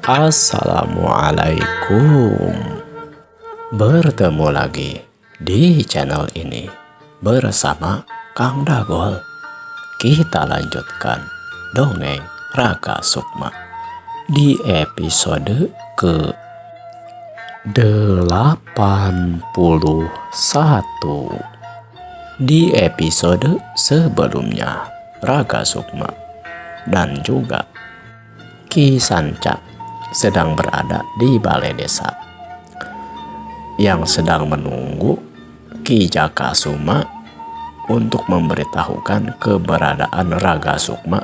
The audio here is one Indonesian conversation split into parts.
Assalamualaikum. Bertemu lagi di channel ini bersama Kang Dagol. Kita lanjutkan dongeng Raka Sukma di episode ke-81. Di episode sebelumnya, Raka Sukma dan juga Ki Sanca sedang berada di balai desa yang sedang menunggu Ki Jakasuma untuk memberitahukan keberadaan Raka Sukma,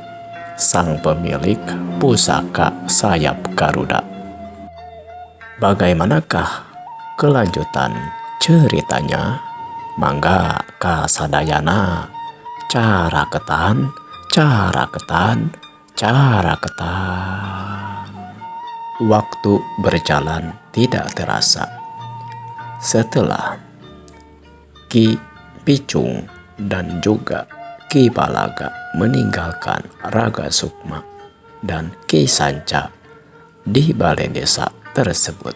sang pemilik pusaka sayap Garuda. Bagaimanakah kelanjutan ceritanya? Mangga kasadayana cara ketan. Waktu berjalan tidak terasa. Setelah Ki Picung dan juga Ki Balaga meninggalkan Raka Sukma dan Ki Sanca di balai desa tersebut.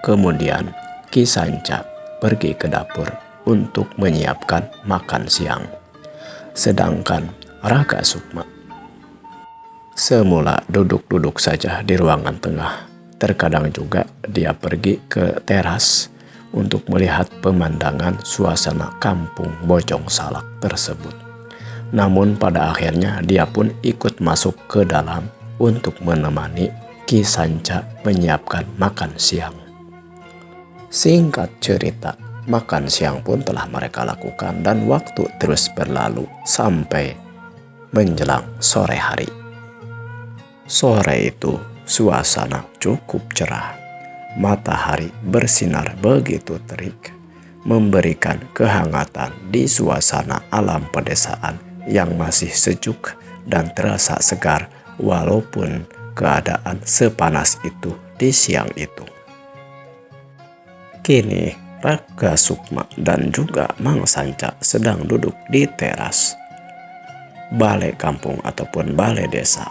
Kemudian Ki Sanca pergi ke dapur untuk menyiapkan makan siang. Sedangkan Raka Sukma semula duduk-duduk saja di ruangan tengah. Terkadang juga dia pergi ke teras untuk melihat pemandangan suasana kampung Bojong Salak tersebut. Namun pada akhirnya dia pun ikut masuk ke dalam untuk menemani Ki Sanca menyiapkan makan siang. Singkat cerita, makan siang pun telah mereka lakukan dan waktu terus berlalu sampai menjelang sore hari. Sore itu suasana cukup cerah. Matahari bersinar begitu terik, memberikan kehangatan di suasana alam pedesaan yang masih sejuk dan terasa segar walaupun keadaan sepanas itu di siang itu. Kini Raka Sukma dan juga Mang Sanca sedang duduk di teras balai kampung ataupun balai desa.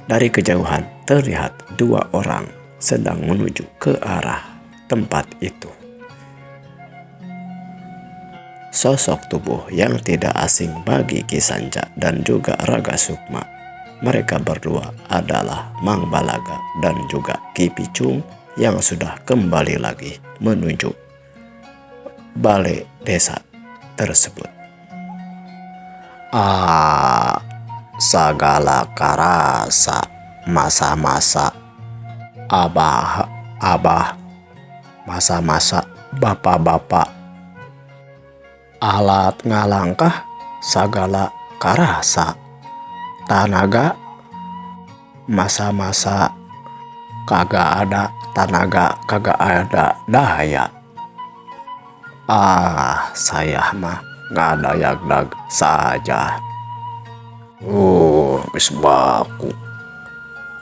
Dari kejauhan terlihat dua orang sedang menuju ke arah tempat itu. Sosok tubuh yang tidak asing bagi Ki Sanca dan juga Raka Sukma. Mereka berdua adalah Mang Balaga dan juga Ki Picung yang sudah kembali lagi menuju balai desa tersebut. Segala karasa masa-masa abah, masa-masa bapak-bapak, alat ngalangkah segala karasa, tanaga masa-masa kagak ada tanaga, kagak ada daya. Saya mah ngadayak-dag saja. Wis baku.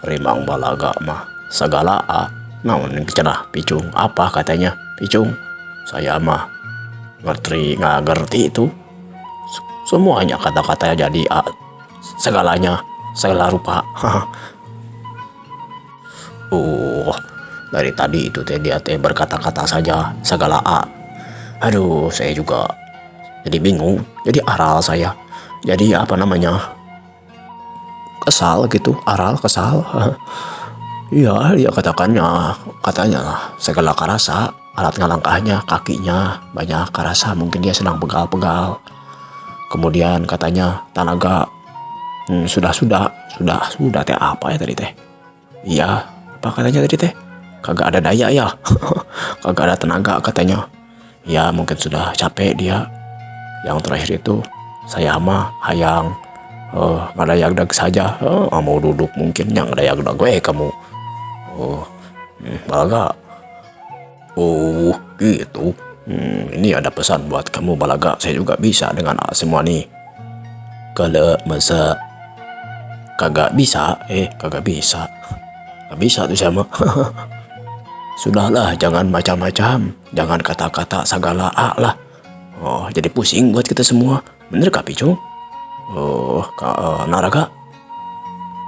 Rimang Balaga mah segala naon cenah Picung, apa katanya Picung? Saya mah ngerti itu. Semuanya kata-katanya jadi segalanya, segala rupa. Dari tadi itu dia berkata-kata saja segala Aduh, saya juga jadi bingung, jadi aral saya. Jadi kesal gitu, kesal. Iya, dia katanya segala karasa, alat ngalangkahnya, kakinya banyak karasa, mungkin dia sedang pegal-pegal. Kemudian katanya tanaga, sudah teh apa ya tadi teh? Iya, apa katanya tadi teh? Kagak ada daya ya, kagak ada tenaga katanya. Ya mungkin sudah capek dia. Yang terakhir itu saya mah hayang ngadayak-dag saja. Mau duduk mungkin yang ngadayak-dag kamu. Balaga. Gitu. Ini ada pesan buat kamu Balaga. Saya juga bisa dengan semua nih. Kalau masa kagak bisa, kagak bisa. Gak bisa tuh sama. Sudahlah, jangan macam-macam, jangan kata-kata segala lah. Jadi pusing buat kita semua. Bener Kak Picung? Naraga?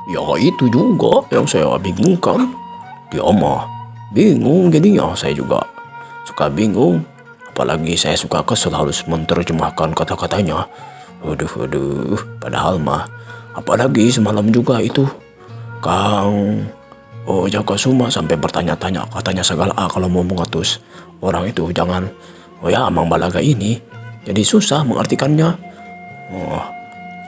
Ya Ya itu juga yang saya bingungkan. Dia mah bingung jadinya, saya juga suka bingung. Apalagi saya suka kesel harus menerjemahkan kata-katanya. Aduh, padahal mah apalagi semalam juga itu Kang Jaka Suma sampai bertanya-tanya katanya segala kalau mau mengutus orang itu jangan Amang Balaga ini. Jadi susah mengartikannya. Oh,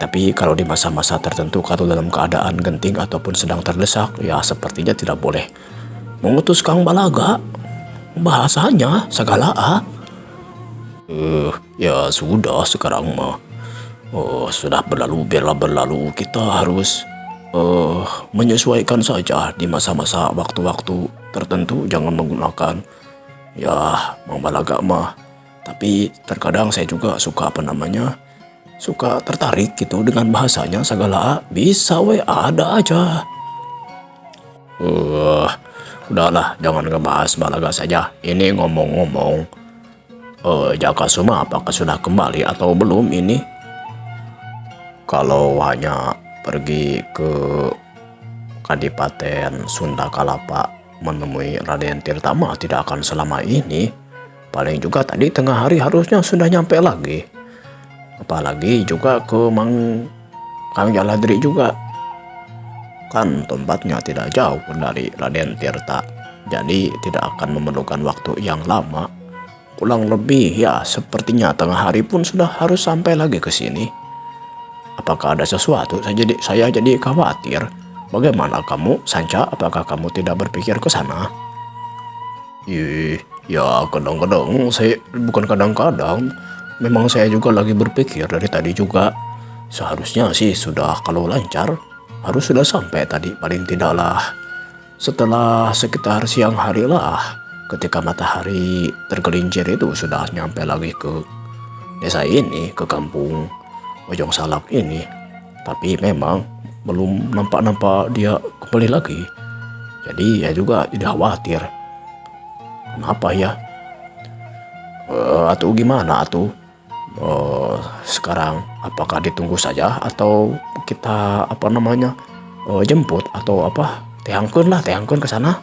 tapi kalau di masa-masa tertentu atau dalam keadaan genting ataupun sedang terdesak, ya sepertinya tidak boleh mengutus Kang Balaga. Bahasanya segala ya sudah sekarang mah. Sudah berlalu, biarlah berlalu. Kita harus menyesuaikan saja di masa-masa waktu-waktu tertentu. Jangan menggunakan Mang Balaga mah. Tapi terkadang saya juga suka suka tertarik gitu dengan bahasanya segala bisa ada aja. Udahlah, jangan ngebahas Balaga saja. Ini ngomong-ngomong, Jaka Suma apakah sudah kembali atau belum ini? Kalau hanya pergi ke Kadipaten Sunda Kalapa menemui Raden Tirta mah tidak akan selama ini. Paling juga tadi tengah hari harusnya sudah nyampe lagi. Apalagi juga ke Kang Jaladri juga. Kan tempatnya tidak jauh dari Raden Tirta. Jadi tidak akan memerlukan waktu yang lama. Kurang lebih ya sepertinya tengah hari pun sudah harus sampai lagi ke sini. Apakah ada sesuatu? Saya jadi khawatir. Bagaimana kamu, Sanca? Apakah kamu tidak berpikir ke sana? Ya kadang-kadang saya, bukan kadang-kadang. Memang saya juga lagi berpikir dari tadi juga. Seharusnya sih sudah, kalau lancar harus sudah sampai tadi. Paling tidaklah setelah sekitar siang hari lah. Ketika matahari tergelincir itu sudah nyampe lagi ke desa ini, ke kampung Bojong Salak ini. Tapi memang belum nampak-nampak dia kembali lagi. Jadi ya juga tidak khawatir. Kenapa ya? Atau gimana atau sekarang apakah ditunggu saja atau kita jemput atau tehangkeun ke sana?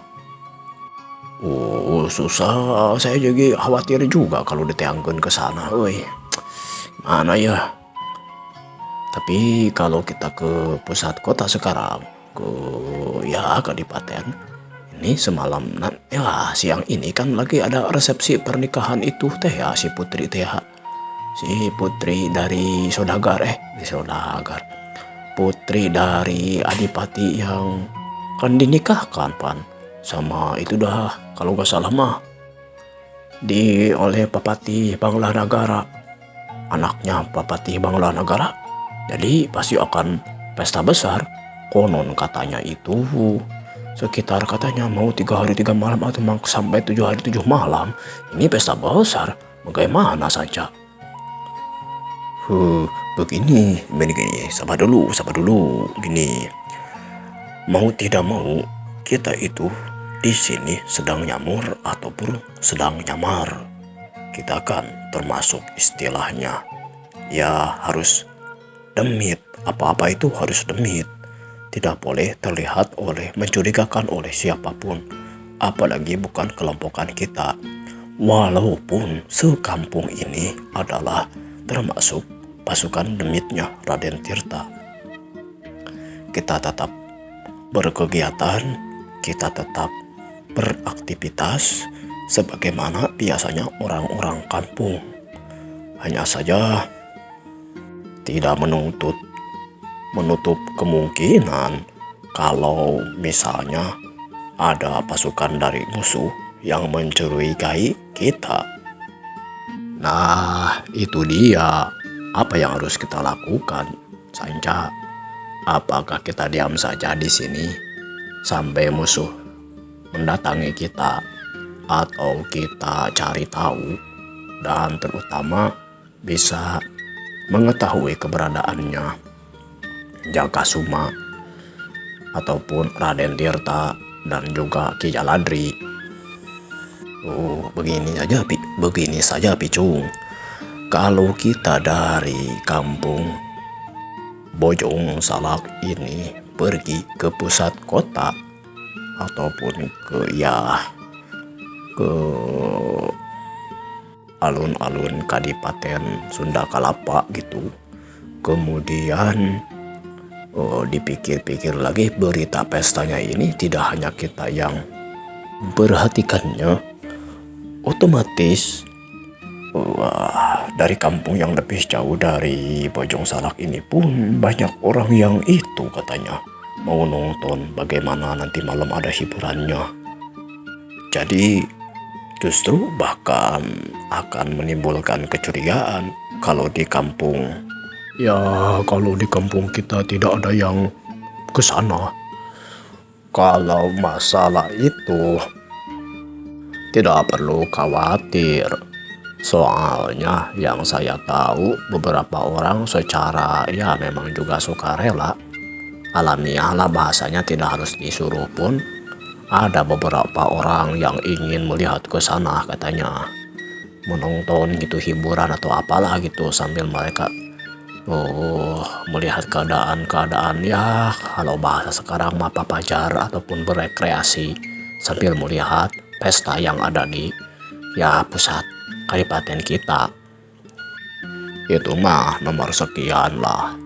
Susah, saya jadi khawatir juga kalau ditehangkeun ke sana. Mana ya? Tapi kalau kita ke pusat kota sekarang, ke Kadipaten, ini semalam siang ini kan lagi ada resepsi pernikahan itu si Putri si Putri dari Saudagar Putri dari Adipati yang kan dinikahkan sama itu dah kalau gak salah mah oleh Papati Bangla Nagara, anaknya Papati Bangla Nagara. Jadi pasti akan pesta besar. Konon katanya itu sekitar katanya mau 3 hari 3 malam atau sampai 7 hari 7 malam. Ini pesta besar. Bagaimana saja? Begini. Sabar dulu. Gini. Mau tidak mau kita itu di sini sedang nyamur ataupun sedang nyamar. Kita kan termasuk istilahnya ya harus demit, apa-apa itu harus demit. Tidak boleh terlihat mencurigakan oleh siapapun, apalagi bukan kelompokan kita. Walaupun sekampung ini adalah termasuk pasukan demitnya Raden Tirta. Kita tetap berkegiatan, kita tetap beraktivitas sebagaimana biasanya orang-orang kampung. Hanya saja tidak menutup kemungkinan kalau misalnya ada pasukan dari musuh yang mencurigai kita. Nah, itu dia. Apa yang harus kita lakukan, Sanca? Apakah kita diam saja di sini sampai musuh mendatangi kita, atau kita cari tahu dan terutama bisa mengetahui keberadaannya Jaka Suma ataupun Raden Tirta dan juga Ki Jaladri? Begini saja Picung. Kalau kita dari kampung Bojong Salak ini pergi ke pusat kota ataupun ke alun-alun Kadipaten Sunda Kalapa gitu. Kemudian dipikir-pikir lagi, berita pestanya ini tidak hanya kita yang memperhatikannya, otomatis dari kampung yang lebih jauh dari Bojong Salak ini pun banyak orang yang itu katanya mau nonton bagaimana nanti malam ada hiburannya. Jadi justru bahkan akan menimbulkan kecurigaan kalau di kampung. Ya, kalau di kampung kita tidak ada yang ke sana. Kalau masalah itu tidak perlu khawatir. Soalnya yang saya tahu beberapa orang secara ya memang juga sukarela. Alamiah lah bahasanya, tidak harus disuruh pun. Ada beberapa orang yang ingin melihat ke sana katanya. Menonton gitu hiburan atau apalah gitu sambil mereka melihat keadaan ya, kalau bahasa sekarang mah papajar ataupun berekreasi sambil melihat pesta yang ada di ya pusat kadipaten kita. Itu mah nomor sekian lah.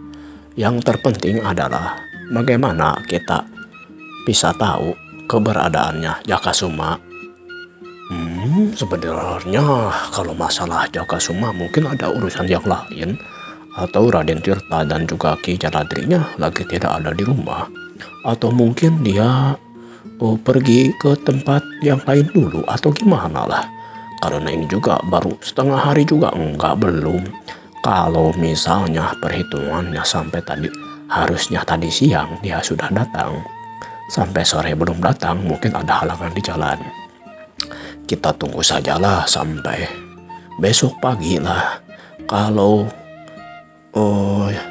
Yang terpenting adalah bagaimana kita bisa tahu keberadaannya Jakasuma. Sebenarnya kalau masalah Jakasuma mungkin ada urusan yang lain, atau Raden Tirta dan juga Ki Jaladrinya lagi tidak ada di rumah, atau mungkin dia pergi ke tempat yang lain dulu atau gimana lah. Karena ini juga baru setengah hari juga belum. Kalau misalnya perhitungannya sampai tadi, harusnya tadi siang dia sudah datang, sampai sore belum datang, mungkin ada halangan di jalan. Kita tunggu sajalah sampai besok pagi lah. Kalau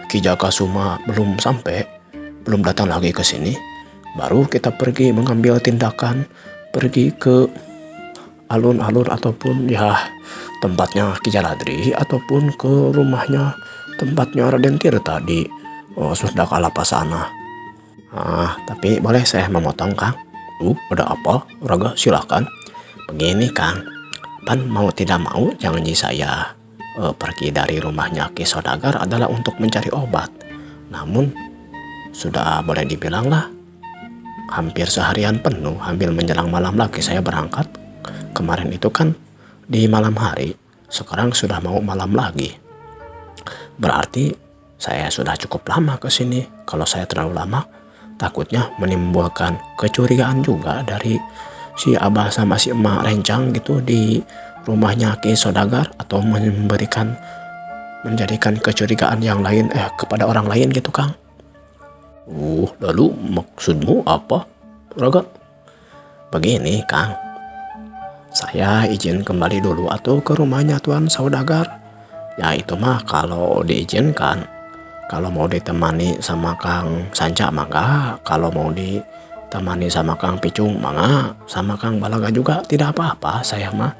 Ki Jakasuma belum datang lagi ke sini, baru kita pergi mengambil tindakan, pergi ke alun-alun ataupun ya tempatnya Ki Jaladri ataupun ke rumahnya tempatnya Raden Tirta di Sunda Kalapa sana. Tapi boleh saya memotong, Kang? Ada apa? Raga, silakan. Begini, Kang, pan mau tidak mau janji saya pergi dari rumahnya Ki Sodagar adalah untuk mencari obat. Namun sudah boleh dibilang lah hampir seharian penuh, hampir menjelang malam lagi saya berangkat. Kemarin itu kan di malam hari, sekarang sudah mau malam lagi. Berarti saya sudah cukup lama ke sini. Kalau saya terlalu lama, takutnya menimbulkan kecurigaan juga dari si Abah sama si Emak Rencang gitu di rumahnya Ki Sodagar, atau menjadikan kecurigaan yang lain kepada orang lain gitu, Kang. Lalu maksudmu apa, Raga? Begini, Kang, saya izin kembali dulu atau ke rumahnya Tuan Saudagar. Ya itu mah kalau diizinkan. Kalau mau ditemani sama Kang Sanca mangga, kalau mau ditemani sama Kang Picung mangga, sama Kang Balaga juga tidak apa-apa. Saya mah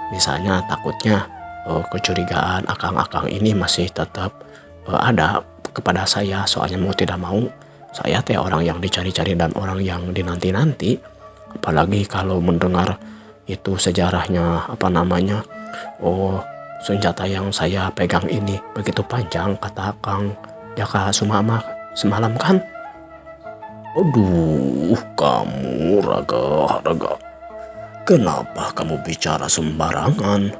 misalnya takutnya kecurigaan akang-akang ini masih tetap ada kepada saya. Soalnya mau tidak mau saya teh orang yang dicari-cari dan orang yang dinanti-nanti. Apalagi kalau mendengar itu sejarahnya senjata yang saya pegang ini begitu panjang, kata Kang Jakasuma semalam kan. Aduh, kamu Raga, kenapa kamu bicara sembarangan?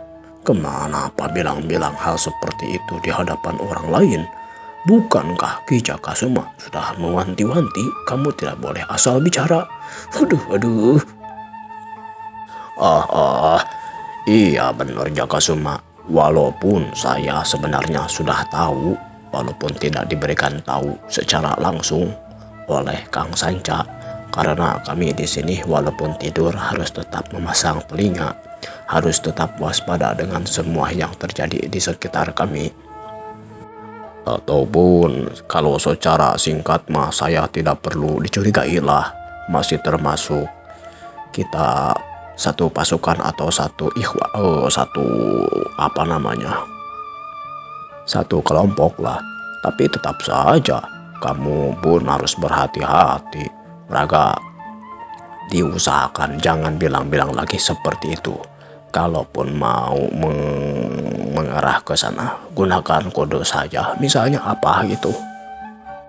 Kemana apa bilang-bilang hal seperti itu di hadapan orang lain? Bukankah Ki Jakasuma sudah mewanti-wanti kamu tidak boleh asal bicara? Aduh. Iya benar Jakasuma. Walaupun saya sebenarnya sudah tahu, walaupun tidak diberikan tahu secara langsung oleh Kang Sanca, karena kami di sini walaupun tidur harus tetap memasang telinga, harus tetap waspada dengan semua yang terjadi di sekitar kami. Ataupun kalau secara singkat mah saya tidak perlu dicurigai lah, masih termasuk kita satu pasukan atau satu satu kelompok lah. Tapi tetap saja kamu pun harus berhati-hati. Raga, diusahakan jangan bilang-bilang lagi seperti itu. Kalaupun mau mengarah ke sana, gunakan kode saja. Misalnya apa gitu.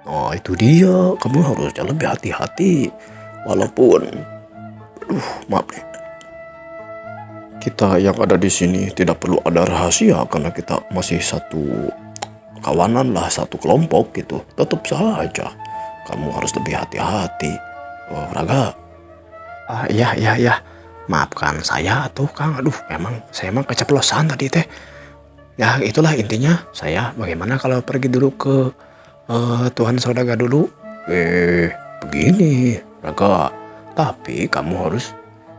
Oh itu dia, kamu harusnya lebih hati-hati. Walaupun, maaf nih, kita yang ada di sini tidak perlu ada rahasia karena kita masih satu kawanan lah, satu kelompok gitu. Tetap saja kamu harus lebih hati-hati. Oh, Raga. Iya. Maafkan saya tuh Kang. Aduh, saya emang keceplosan tadi teh. Ya itulah intinya. Saya bagaimana kalau pergi dulu ke Tuhan Saudagar dulu. Begini Raga. Tapi kamu harus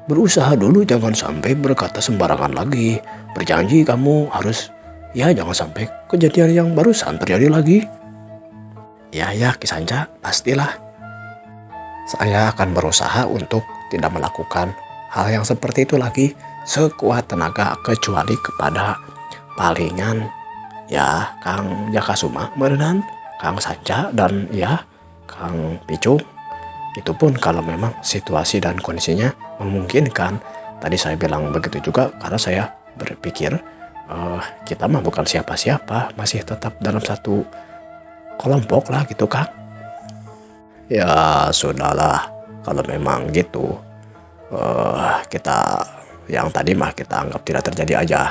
berusaha dulu, jangan sampai berkata sembarangan lagi. Berjanji kamu harus, ya jangan sampai kejadian yang barusan terjadi lagi. Ya Kisanja, pastilah. Saya akan berusaha untuk tidak melakukan hal yang seperti itu lagi sekuat tenaga, kecuali kepada palingan ya Kang Jakasuma merenan, Kang Sanca, dan ya Kang Picung. Itu pun kalau memang situasi dan kondisinya memungkinkan. Tadi saya bilang begitu juga karena saya berpikir kita mah bukan siapa-siapa, masih tetap dalam satu kelompok lah gitu Kang. Ya sudahlah, kalau memang gitu kita yang tadi mah kita anggap tidak terjadi aja.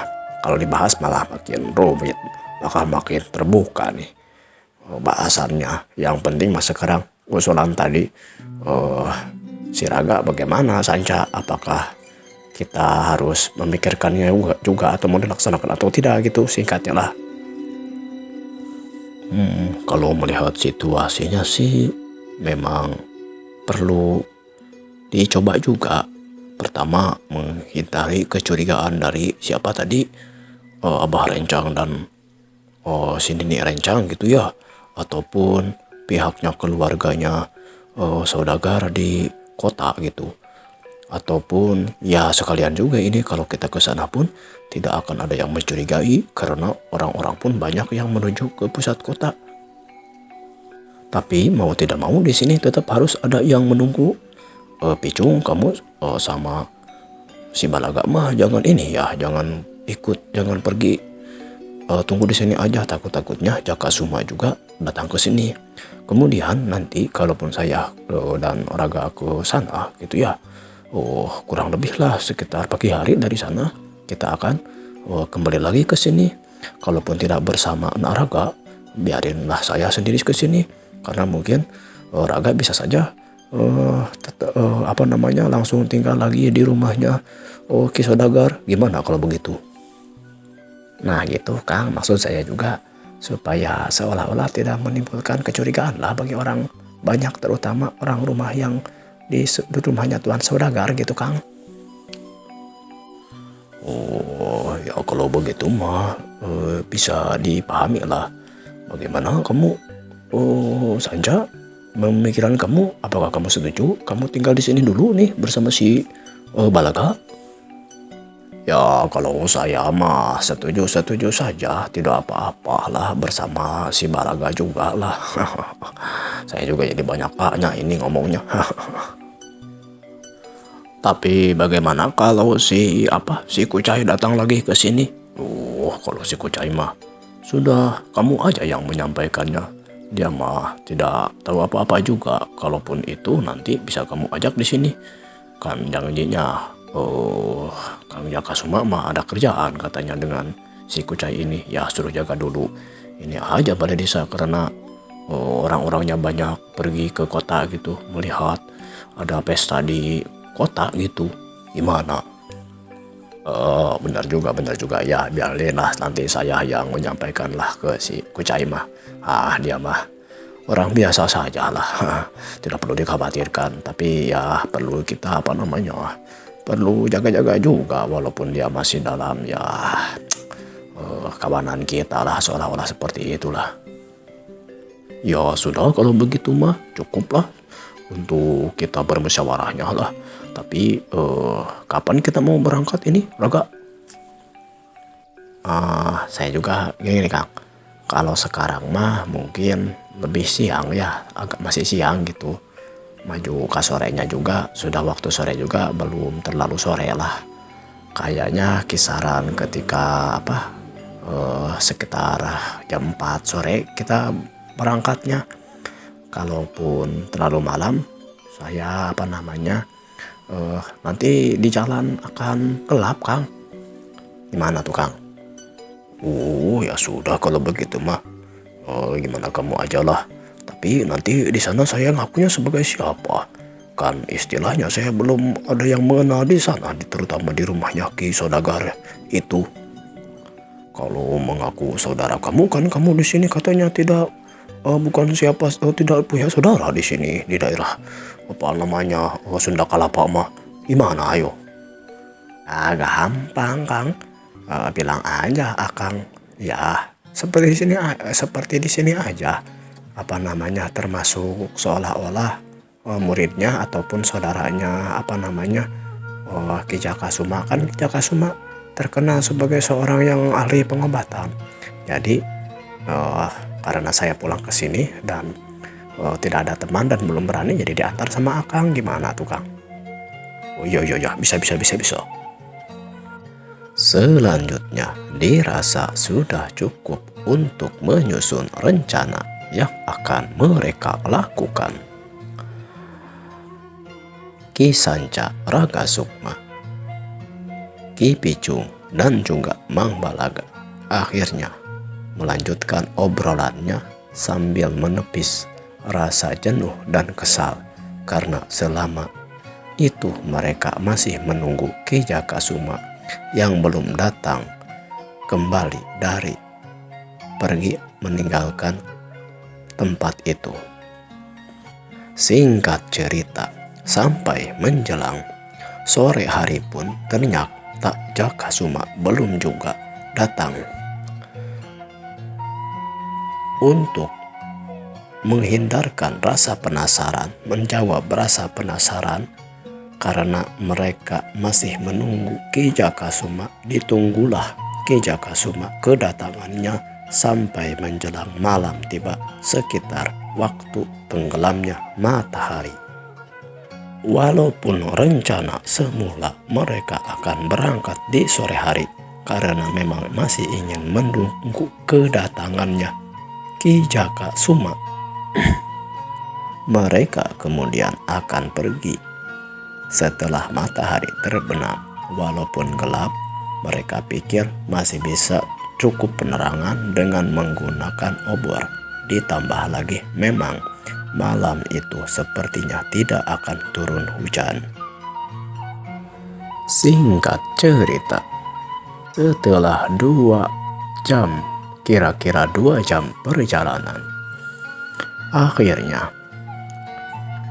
Kalau dibahas malah makin rumit, bakal makin terbuka nih bahasannya. Yang penting mah sekarang usulan tadi, si Raga bagaimana Sanca, apakah kita harus memikirkannya juga atau mau dilaksanakan atau tidak gitu, singkatnya lah. Kalau melihat situasinya sih memang perlu dicoba juga. Pertama, menghindari kecurigaan dari siapa tadi, Abah Rencang dan si Nini Rencang gitu ya, ataupun pihaknya keluarganya Saudagar di kota gitu. Ataupun ya sekalian juga ini kalau kita ke sana pun tidak akan ada yang mencurigai karena orang-orang pun banyak yang menuju ke pusat kota. Tapi mau tidak mau di sini tetap harus ada yang menunggu. Picung, kamu sama si Balaga mah jangan ini ya, jangan ikut, jangan pergi. Tunggu di sini aja, takutnya Jakasuma juga datang ke sini. Kemudian nanti kalaupun saya dan Raga ke sana gitu ya, kurang lebih lah sekitar pagi hari dari sana kita akan kembali lagi ke sini. Kalaupun tidak bersama Raga, biarinlah saya sendiri ke sini. Karena mungkin Raga bisa saja langsung tinggal lagi di rumahnya Ki Saudagar. Gimana kalau begitu? Nah gitu Kang, maksud saya juga supaya seolah-olah tidak menimbulkan kecurigaan lah bagi orang banyak, terutama orang rumah yang di rumahnya Tuan Saudagar gitu Kang. Oh ya kalau begitu mah bisa dipahami lah. Bagaimana kamu Sanja, memikirkan kamu, apakah kamu setuju kamu tinggal di sini dulu nih bersama si Balaga? Ya kalau saya mah setuju saja, tidak apa-apa lah bersama si Balaga juga lah. Saya juga jadi banyak A-nya ini ngomongnya. Tapi bagaimana kalau si Kucai datang lagi ke sini? Kalau si Kucai mah sudah kamu aja yang menyampaikannya. Dia mah tidak tahu apa-apa juga. Kalaupun itu nanti bisa kamu ajak di sini. Kan janjinya Kang Jakasuma mah ada kerjaan katanya dengan si Kucai ini. Ya suruh jaga dulu ini aja balai desa karena orang-orangnya banyak pergi ke kota gitu, melihat ada pesta di kota gitu. Gimana? Benar juga ya, biarlah nanti saya yang menyampaikan lah ke si Kucai mah. Dia mah orang biasa saja lah. Tidak perlu dikhawatirkan, tapi ya perlu kita perlu jaga-jaga juga walaupun dia masih dalam ya kawanan kita lah, seolah-olah seperti itulah. Ya sudah kalau begitu mah cukuplah untuk kita bermusyawarahnya lah. Tapi kapan kita mau berangkat ini Raga? Saya juga gini Kang, kalau sekarang mah mungkin lebih siang ya, agak masih siang gitu. Maju ke sorenya juga, sudah waktu sore juga, belum terlalu sore lah. Kayaknya kisaran ketika sekitar jam 4 sore kita berangkatnya. Kalaupun terlalu malam, saya nanti di jalan akan gelap, Kang. Gimana tuh, Kang? Oh, ya sudah kalau begitu mah. Gimana kamu aja lah. Tapi nanti di sana saya ngakunya sebagai siapa? Kan istilahnya saya belum ada yang mengenal di sana, terutama di rumahnya Ki Saudagar itu. Kalau mengaku saudara kamu, kan kamu di sini katanya tidak bukan siapa, tidak punya saudara di sini di daerah Sunda Kelapa mah. Gimana ayo? Gampang, Kang. Bilang aja Akang. Ya, seperti di sini aja. Termasuk seolah-olah muridnya ataupun saudaranya Ki Jakasuma. Kan Ki Jakasuma terkenal sebagai seorang yang ahli pengobatan. Jadi karena saya pulang ke sini dan tidak ada teman dan belum berani, jadi diantar sama Akang. Gimana tuh, Kang? Oh iya, bisa. Selanjutnya dirasa sudah cukup untuk menyusun rencana yang akan mereka lakukan. Ki Sanca, Raga Sukma, Ki Picung, dan juga Mang Balaga akhirnya melanjutkan obrolannya sambil menepis rasa jenuh dan kesal karena selama itu mereka masih menunggu Ki Jakasuma yang belum datang kembali dari pergi meninggalkan tempat itu. Singkat cerita, sampai menjelang sore hari pun ternyata Jakasuma belum juga datang. Untuk menghindarkan rasa penasaran, menjawab rasa penasaran karena mereka masih menunggu Ki Jakasuma, ditunggulah Ki Jakasuma kedatangannya sampai menjelang malam tiba sekitar waktu tenggelamnya matahari. Walaupun rencana semula mereka akan berangkat di sore hari karena memang masih ingin menunggu kedatangannya Ki Jakasuma, mereka kemudian akan pergi setelah matahari terbenam. Walaupun gelap, mereka pikir masih bisa cukup penerangan dengan menggunakan obor. Ditambah lagi memang malam itu sepertinya tidak akan turun hujan. Singkat cerita, setelah kira-kira 2 jam perjalanan, akhirnya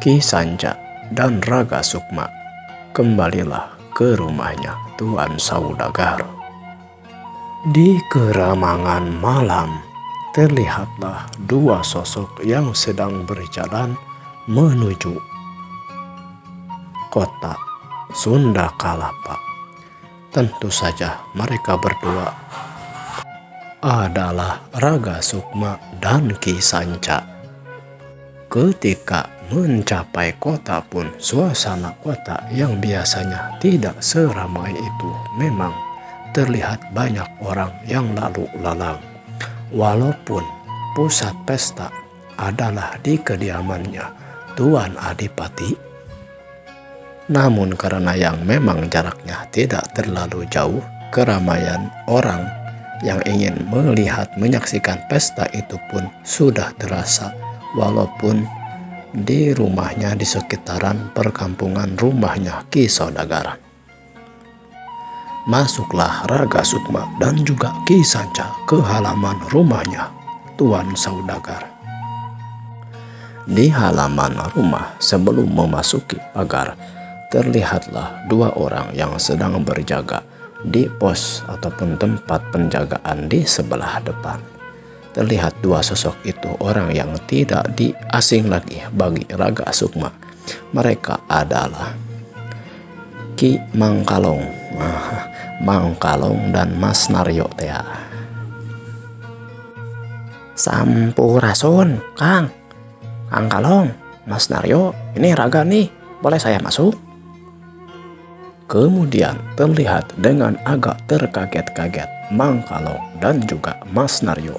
Ki Sanca dan Raga Sukma kembalilah ke rumahnya Tuan Saudagar. Di keramangan malam terlihatlah 2 sosok yang sedang berjalan menuju kota Sunda Kelapa. Tentu saja mereka berdua adalah Raga Sukma dan Ki Sanca. Ketika mencapai kota pun suasana kota yang biasanya tidak seramai itu memang terlihat banyak orang yang lalu lalang. Walaupun pusat pesta adalah di kediamannya Tuan Adipati, namun karena yang memang jaraknya tidak terlalu jauh, keramaian orang yang ingin menyaksikan pesta itu pun sudah terasa. Walaupun di rumahnya, di sekitaran perkampungan rumahnya Ki Saudagar. Masuklah Raga Sukma dan juga Ki Sanca ke halaman rumahnya Tuan Saudagar. Di halaman rumah, sebelum memasuki pagar, terlihatlah 2 orang yang sedang berjaga di pos ataupun tempat penjagaan di sebelah depan. Terlihat 2 sosok itu orang yang tidak asing lagi bagi Raga Sukma. Mereka adalah Ki Mangkalong dan Mas Naryo Tea. Sampurasun, Kang. Kang Kalong, Mas Naryo, ini Raga nih, boleh saya masuk? Kemudian terlihat dengan agak terkaget-kaget Mang Kalong dan juga Mas Naryo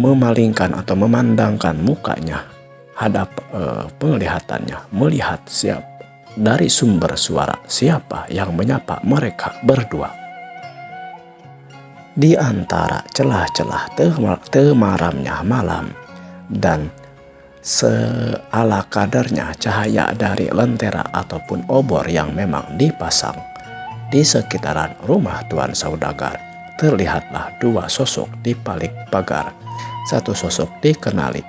memalingkan atau memandangkan mukanya hadap penglihatannya melihat dari sumber suara siapa yang menyapa mereka berdua. Di antara celah-celah temaramnya malam dan seala kadarnya cahaya dari lentera ataupun obor yang memang dipasang di sekitaran rumah Tuan Saudagar, terlihatlah dua sosok di balik pagar. Satu sosok dikenali,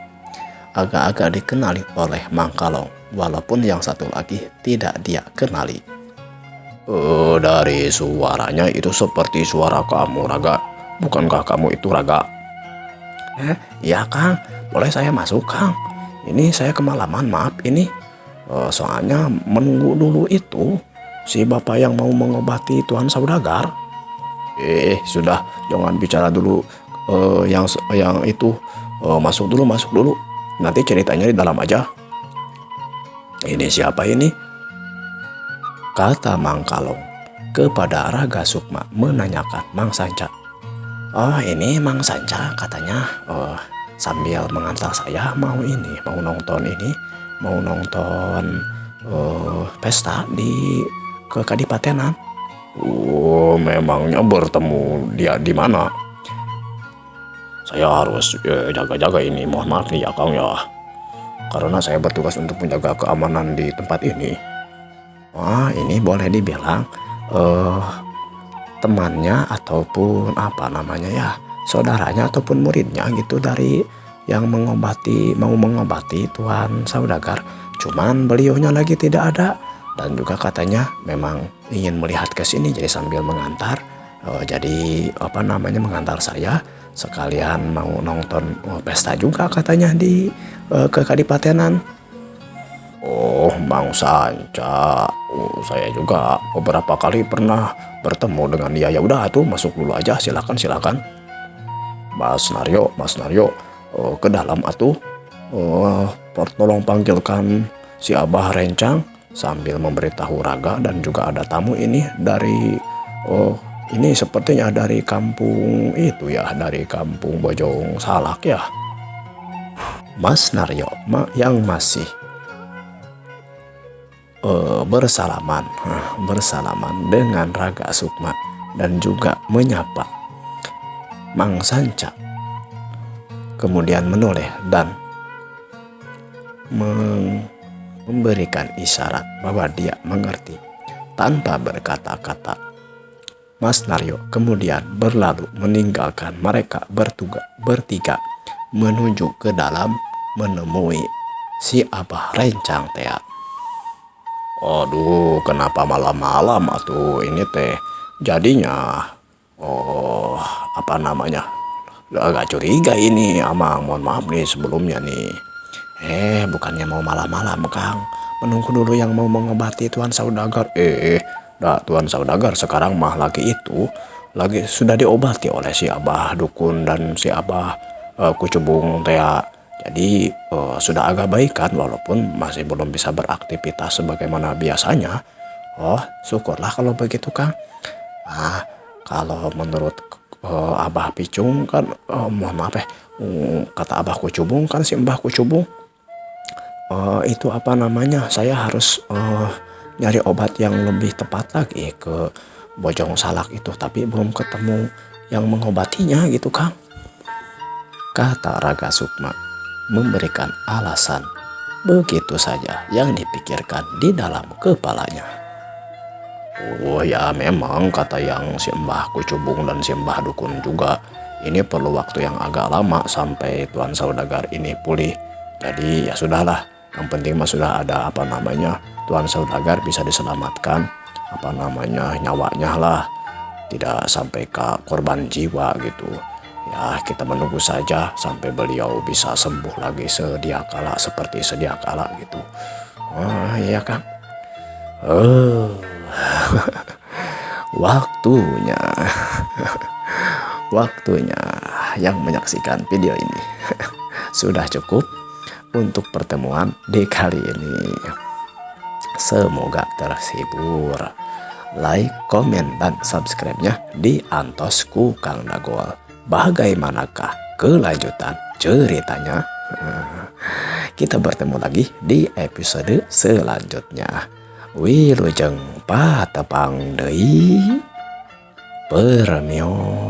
agak-agak dikenali oleh Mang Kalong, walaupun yang satu lagi tidak dia kenali. Dari suaranya itu seperti suara kamu, Raga. Bukankah kamu itu Raga? Iya, Kang. Boleh saya masuk, Kang? Ini saya kemalaman, maaf ini. Soalnya menunggu dulu itu si bapak yang mau mengobati Tuan Saudagar. Sudah, jangan bicara dulu. Yang itu masuk dulu. Nanti ceritanya di dalam aja. Ini siapa ini? Kata Mang Kalong kepada Raga Sukma menanyakan Mang Sanca. Oh, ini Mang Sanca katanya sambil mengantar saya mau nonton pesta di Kadipatenan. Oh, memangnya bertemu dia di mana? Saya harus jaga-jaga ini, mohon maaf nih ya Kang ya, karena saya bertugas untuk menjaga keamanan di tempat ini. Wah, ini boleh dibilang temannya ataupun apa namanya ya, saudaranya ataupun muridnya gitu dari yang mau mengobati Tuan Saudagar. Cuman beliaunya lagi tidak ada dan juga katanya memang ingin melihat ke sini jadi sambil mengantar. Jadi mengantar saya sekalian mau nonton pesta juga katanya di ke Kadipatenan. Oh, Bang Sanca, saya juga beberapa kali pernah bertemu dengan dia. Ya udah tuh masuk dulu aja, silakan. Mas Naryo, ke dalam atuh. Tolong panggilkan si Abah Rencang sambil memberitahu Raga dan juga ada tamu ini dari ini sepertinya dari kampung itu ya, dari kampung Bojong Salak ya. Mas Naryo yang masih bersalaman dengan Raga Sukma dan juga menyapa Mang Sanca, kemudian menoleh dan memberikan isyarat bahwa dia mengerti. Tanpa berkata-kata, Mas Naryo kemudian berlalu meninggalkan mereka bertiga menuju ke dalam menemui si Abah Rencang teh. Aduh, kenapa malam-malam atuh ini teh? Jadinya, agak curiga ini, Amang. Mohon maaf nih sebelumnya nih. Bukannya mau malam-malam, Kang. Menunggu dulu yang mau mengobati Tuan Saudagar. Tuan Saudagar sekarang mah lagi sudah diobati oleh si Abah Dukun dan si Abah Kucubung teh. Jadi sudah agak baikan walaupun masih belum bisa beraktivitas sebagaimana biasanya. Oh, syukurlah kalau begitu, Kang. Kalau menurut Abah Picung kan, mohon maaf kata Abah Kucubung kan si Mbah Kucubung, itu saya harus nyari obat yang lebih tepat lagi ke Bojong Salak itu, tapi belum ketemu yang mengobatinya gitu, Kang. Kata Raga Sukma memberikan alasan begitu saja yang dipikirkan di dalam kepalanya. Oh ya, memang kata yang si Mbah Kucubung dan si Mbah Dukun juga, ini perlu waktu yang agak lama sampai Tuan Saudagar ini pulih. Jadi ya sudahlah, yang penting mah sudah ada Tuan Saudagar bisa diselamatkan nyawanya lah, tidak sampai ke korban jiwa gitu. Ya, kita menunggu saja sampai beliau bisa sembuh lagi seperti sedia kala gitu. Oh iya, Kang. Waktunya waktunya yang menyaksikan video ini. Sudah cukup untuk pertemuan di kali ini. Semoga terhibur. Like, komen, dan subscribe-nya di Antosku Kang Dagol. Bagaimanakah kelanjutan ceritanya? Kita bertemu lagi di episode selanjutnya. Wilujeng patepang deui permio.